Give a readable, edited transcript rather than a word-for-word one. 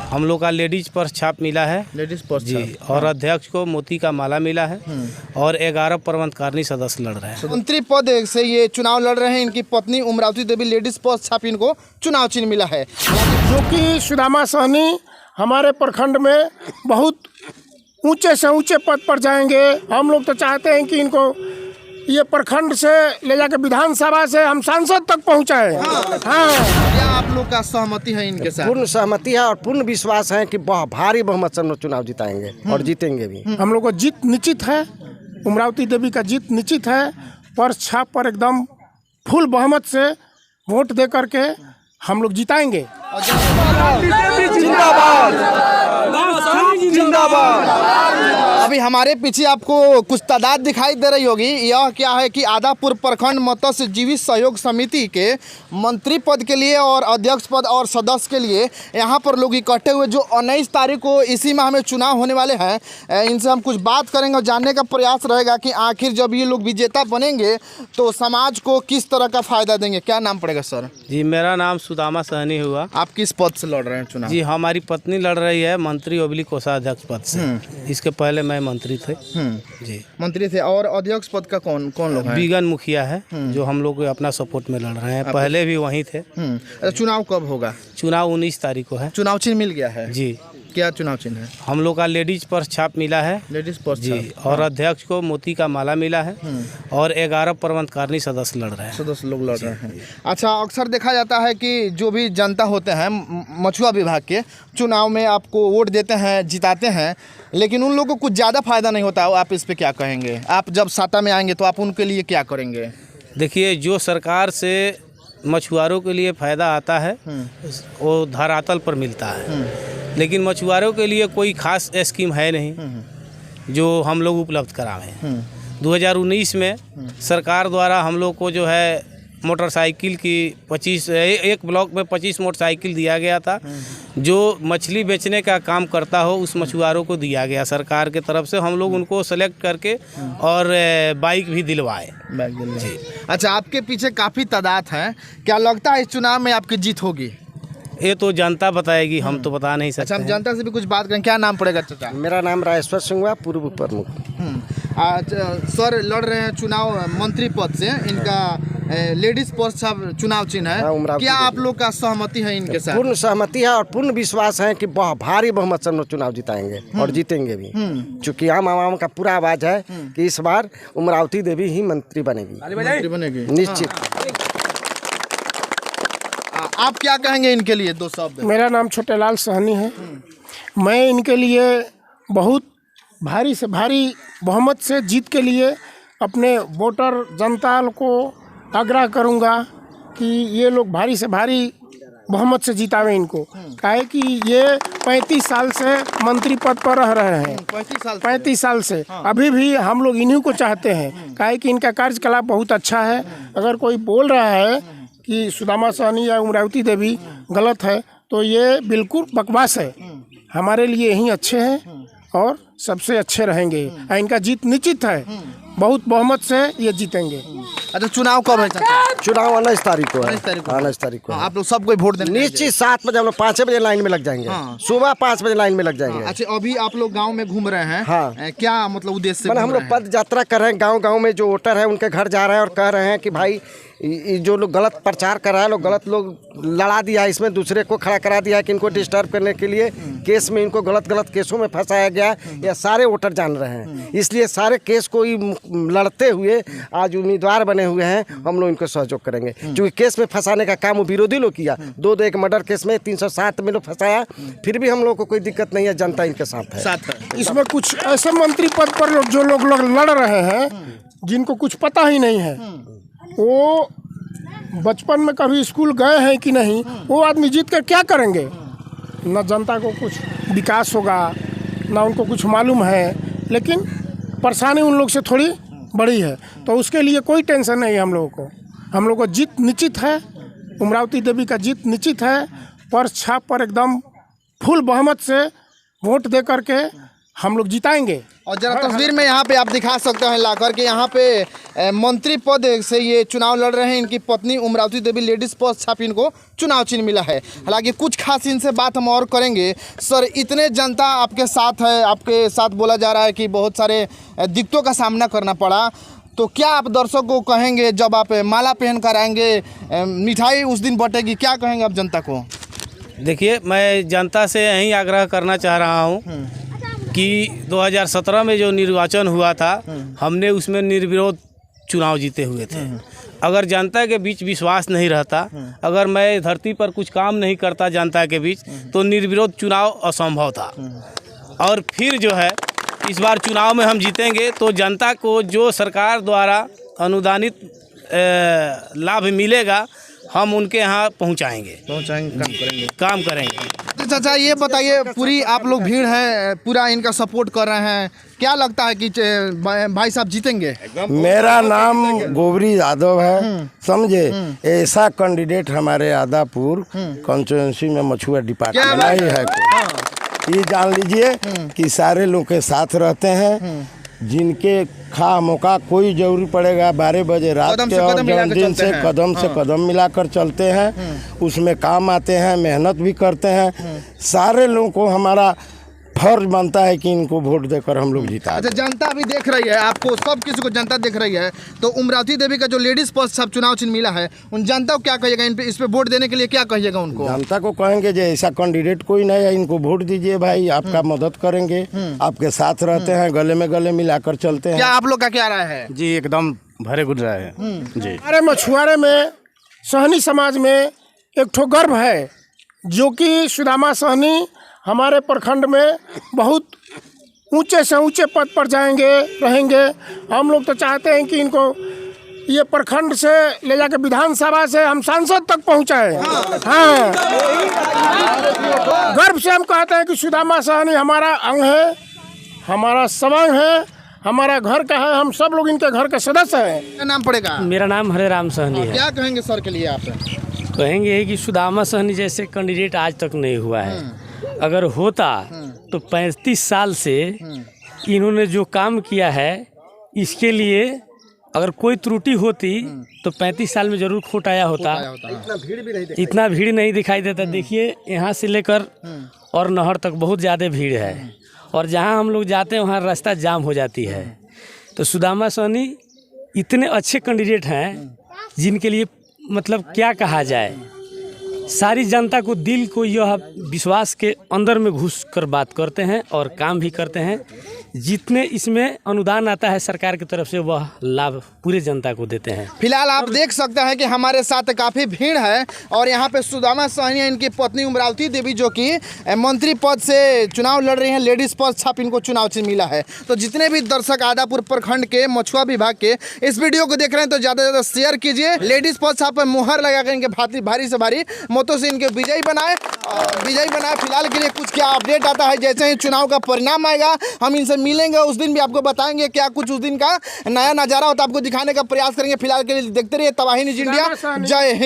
हम लोग का लेडीज पर्स छाप मिला है, लेडीज पर्स जी, और अध्यक्ष को मोती का माला मिला है और 11 प्रबंधकारिणी सदस्य लड़ रहे हैं। मंत्री पद से ये चुनाव लड़ रहे हैं। इनकी पत्नी उमरावती देवी लेडीज पर्स छाप इनको चुनाव चिन्ह मिला है, जो कि सुदामा सहनी हमारे प्रखंड में बहुत ऊंचे से ऊंचे पद पर जाएंगे। हम लोग तो चाहते हैं कि इनको ये प्रखंड से ले जाकर विधानसभा से हम सांसद तक पहुंचाएं। हाँ। क्या आप लोग का सहमति है इनके साथ? पूर्ण सहमति है और पूर्ण विश्वास है कि भारी बहुमत से हम लोग चुनाव जिताएंगे और जीतेंगे भी। हम लोग को जीत निश्चित है, उमरावती देवी का जीत निश्चित है। पर्स छाप पर एकदम फुल बहुमत से वोट दे करके हम लोग जिताएंगे। अभी हमारे पीछे आपको कुछ तादाद दिखाई दे रही होगी। यह क्या है कि आदापुर प्रखंड मत्स्य जीवित सहयोग समिति के मंत्री पद के लिए और अध्यक्ष पद और सदस्य के लिए यहाँ पर लोग इकट्ठे हुए, जो 19 तारीख को इसी माह में चुनाव होने वाले हैं। इनसे हम कुछ बात करेंगे और जानने का प्रयास रहेगा कि आखिर जब ये लोग विजेता बनेंगे तो समाज को किस तरह का फायदा देंगे। क्या नाम पड़ेगा सर? जी, मेरा नाम सुदामा सहनी हुआ। आप किस पद से लड़ रहे हैं चुनाव? जी, हमारी पत्नी लड़ रही है मंत्री ओबली कोषाध्यक्ष पद से। इसके पहले मैं मंत्री थे। जी, मंत्री थे। और अध्यक्ष पद का कौन कौन लोग हैं? बीगन मुखिया है जो हम लोग अपना सपोर्ट में लड़ रहे हैं, पहले भी वहीं थे। चुनाव कब होगा? चुनाव 19 तारीख को है। चुनाव चिन्ह मिल गया है? जी। क्या चुनाव चिन्ह है? हम लोग का लेडीज पर्स छाप मिला है, लेडीज पर्स जी, और अध्यक्ष को मोती का माला मिला है और 11 प्रबंधकारिणी सदस्य लड़ रहे हैं। सदस्य लोग लड़ रहे हैं। अच्छा, अक्सर देखा जाता है कि जो भी जनता होते हैं मछुआ विभाग के, चुनाव में आपको वोट देते हैं, जिताते हैं, लेकिन उन लोगों को कुछ ज़्यादा फायदा नहीं होता। आप इस पे क्या कहेंगे? आप जब सत्ता में आएंगे तो आप उनके लिए क्या करेंगे? देखिए, जो सरकार से मछुआरों के लिए फ़ायदा आता है वो धरातल पर मिलता है, लेकिन मछुआरों के लिए कोई खास स्कीम है नहीं जो हम लोग उपलब्ध करावें। 2019 में सरकार द्वारा हम लोग को जो है मोटरसाइकिल की 25 एक ब्लॉक में 25 मोटरसाइकिल दिया गया था। जो मछली बेचने का काम करता हो उस मछुआरों को दिया गया सरकार के तरफ से। हम लोग उनको सेलेक्ट करके और बाइक भी दिलवाए। जी। अच्छा, आपके पीछे काफ़ी तादाद है। क्या लगता है इस चुनाव में आपकी जीत होगी? ये तो जनता बताएगी, हम तो बता नहीं सकते। अच्छा, हम जनता से भी कुछ बात करें। क्या नाम पड़ेगा चाचा? मेरा नाम राजेश्वर सिंह हुआ, पूर्व प्रमुख। आज सर लड़ रहे हैं चुनाव मंत्री पद से। इनका लेडीज पर्स चुनाव चिन्ह है। क्या आप लोग का सहमति है इनके साथ? पूर्ण सहमति है और पूर्ण विश्वास है कि भारी बहुमत से हम लोग चुनाव जिताएंगे और जीतेंगे भी। चूँकि आम आवाम का पूरा आवाज है कि इस बार उमरावती देवी ही मंत्री बनेगी, निश्चित। आप क्या कहेंगे इनके लिए? 2 शब्द। मेरा नाम छोटेलाल सहनी है। मैं इनके लिए बहुत भारी से भारी बहुमत से जीत के लिए अपने वोटर जनता को आग्रह करूंगा कि ये लोग भारी से भारी बहुमत से जितावें इनको। काहे कि ये 35 साल से मंत्री पद पर रह रहे हैं। 35 साल से अभी भी हम लोग इन्हीं को चाहते हैं। काहे कि इनका कार्यकलाप बहुत अच्छा है। अगर कोई बोल रहा है कि सुदामा सहनी या उमरावती देवी गलत है तो ये बिल्कुल बकवास है। हमारे लिए यही अच्छे हैं और सबसे अच्छे रहेंगे। इनका जीत निश्चित है, बहुत बहुमत से ये जीतेंगे। अच्छा, चुनाव कब है चाचा? चुनाव 19 तारीख को है। 19 तारीख को। आप लोग सब कोई वोट देने निश्चित 7 बजे हम लोग 5 बजे लाइन में लग जाएंगे। सुबह 5 बजे लाइन में लग जाएंगे। अच्छा, अभी आप लोग गांव में घूम रहे हैं। हाँ। क्या मतलब उद्देश्य से? हम लोग पद यात्रा कर रहे हैं, गांव-गांव में जो वोटर है उनके घर जा रहे हैं और कह रहे हैं कि भाई जो लोग गलत प्रचार कर रहा है, लोग गलत लोग लड़ा दिया है, इसमें दूसरे को खड़ा करा दिया है कि इनको डिस्टर्ब करने के लिए केस में इनको गलत केसों में फंसाया गया। यह सारे वोटर जान रहे हैं, इसलिए सारे केस को लड़ते हुए आज उम्मीदवार बने हुए हैं। हम लोग इनको सहयोग करेंगे क्योंकि केस में फंसाने का काम वो विरोधी लोग किया। 2 एक मर्डर केस में 307 में लोग फंसाया, फिर भी हम लोग को कोई दिक्कत नहीं है। जनता इनके साथ है। इसमें कुछ ऐसे मंत्री पद पर जो लोग लड़ रहे हैं जिनको कुछ पता ही नहीं है, वो बचपन में कभी स्कूल गए हैं कि नहीं, वो आदमी जीत कर क्या करेंगे? न जनता को कुछ विकास होगा, ना उनको कुछ मालूम है। लेकिन परेशानी उन लोग से थोड़ी बड़ी है, तो उसके लिए कोई टेंशन नहीं है हम लोगों को। हम लोग को जीत निश्चित है, उमरावती देवी का जीत निश्चित है। पर्स छाप पर एकदम फुल बहुमत से वोट दे करके हम लोग जिताएंगे। और जरा तस्वीर में यहाँ पे आप दिखा सकते हैं लाकर के यहाँ पे मंत्री पद से ये चुनाव लड़ रहे हैं। इनकी पत्नी उमरावती देवी लेडीज पोस्ट छाप इनको चुनाव चिन्ह मिला है। हालांकि कुछ खास इनसे बात हम और करेंगे। सर, इतने जनता आपके साथ है, आपके साथ बोला जा रहा है कि बहुत सारे दिक्कतों का सामना करना पड़ा, तो क्या आप दर्शकों को कहेंगे जब आप माला पहन कर आएंगे, मिठाई उस दिन बटेगी, क्या कहेंगे आप जनता को? देखिए, मैं जनता से यही आग्रह करना चाह रहा हूँ कि 2017 में जो निर्वाचन हुआ था, हमने उसमें निर्विरोध चुनाव जीते हुए थे। अगर जनता के बीच विश्वास नहीं रहता, अगर मैं धरती पर कुछ काम नहीं करता जनता के बीच, तो निर्विरोध चुनाव असंभव था। और फिर जो है इस बार चुनाव में हम जीतेंगे तो जनता को जो सरकार द्वारा अनुदानित लाभ मिलेगा, हम उनके यहाँ पहुँचाएंगे, काम करेंगे। तो चाचा ये बताइए, पूरी आप लोग भीड़ है, पूरा इनका सपोर्ट कर रहे हैं, क्या लगता है कि भाई साहब जीतेंगे? मेरा नाम गोबरी यादव है, समझे। ऐसा कैंडिडेट हमारे आदापुर कॉन्स्टिट्यूंसी में मछुआ डिपार्टमेंट नहीं है कोई। ये जान लीजिए कि सारे लोग के साथ रहते हैं, जिनके खा मौका कोई जरूरी पड़ेगा 12 बजे रात के और जन्मदिन से कदम मिलाकर चलते हैं, उसमें काम आते हैं, मेहनत भी करते हैं। सारे लोगों को हमारा फर्ज बनता है कि इनको वोट देकर हम लोग जीता। अच्छा, जनता भी देख रही है आपको, सब किसी को जनता देख रही है, तो उमरावती देवी का जो लेडीज पोस्ट सब चुनाव चिन्ह मिला है, उन जनता को क्या कहिएगा? इस पे वोट देने के लिए क्या कहिएगा उनको? जनता को कहेंगे जो ऐसा कैंडिडेट कोई नहीं है, इनको वोट दीजिए भाई, आपका मदद करेंगे, आपके साथ रहते हैं, गले में गले मिलाकर चलते हैं। क्या आप लोग का क्या राय है? जी एकदम भरे गुड रहा है जी। हमारे मछुआरे में, सहनी समाज में एक ठो गर्व है, जो कि सुदामा सहनी हमारे प्रखंड में बहुत ऊंचे से ऊंचे पद पर जाएंगे, रहेंगे। हम लोग तो चाहते हैं कि इनको ये प्रखंड से ले जाके विधानसभा से हम सांसद तक पहुंचाएं। हाँ, गर्व से हम कहते हैं कि सुदामा सहनी हमारा अंग है, हमारा सवंग है, हमारा घर का है, हम सब लोग इनके घर के सदस्य हैं। क्या नाम पड़ेगा? मेरा नाम हरे राम सहनी है। क्या कहेंगे सर के लिए आप? कहेंगे कि सुदामा सहनी जैसे कैंडिडेट आज तक नहीं हुआ है। अगर होता तो 35 साल से इन्होंने जो काम किया है, इसके लिए अगर कोई त्रुटि होती तो 35 साल में जरूर खोट आया होता। इतना भीड़ नहीं दिखाई देता। देखिए, यहाँ से लेकर और नहर तक बहुत ज़्यादा भीड़ है, और जहाँ हम लोग जाते हैं वहाँ रास्ता जाम हो जाती है। तो सुदामा सहनी इतने अच्छे कैंडिडेट हैं, जिनके लिए मतलब क्या कहा जाए। सारी जनता को, दिल को यह विश्वास के अंदर में घुस कर बात करते हैं और काम भी करते हैं। जितने इसमें अनुदान आता है सरकार की तरफ से, वह लाभ पूरे जनता को देते हैं। फिलहाल आप देख सकते हैं कि हमारे साथ काफ़ी भीड़ है, और यहाँ पे सुदामा सहनी, इनकी पत्नी उमरावती देवी, जो कि मंत्री पद से चुनाव लड़ रही हैं, लेडीज पद छाप इनको चुनाव चिन्ह मिला है। तो जितने भी दर्शक आदापुर प्रखंड के मछुआ विभाग के इस वीडियो को देख रहे हैं, तो ज़्यादा से ज़्यादा शेयर कीजिए। लेडीज पद छाप पर मुहर लगाकर इनके भारी से भारी मतों से इनके विजयी बनाए। फिलहाल के लिए कुछ क्या अपडेट आता है, जैसे ही चुनाव का परिणाम आएगा हम इनसे मिलेंगे, उस दिन भी आपको बताएंगे क्या कुछ उस दिन का नया नज़ारा होता है, आपको दिखाने का प्रयास करेंगे। फिलहाल के लिए देखते रहिए तबाही न्यूज़ इंडिया। जय हिंद।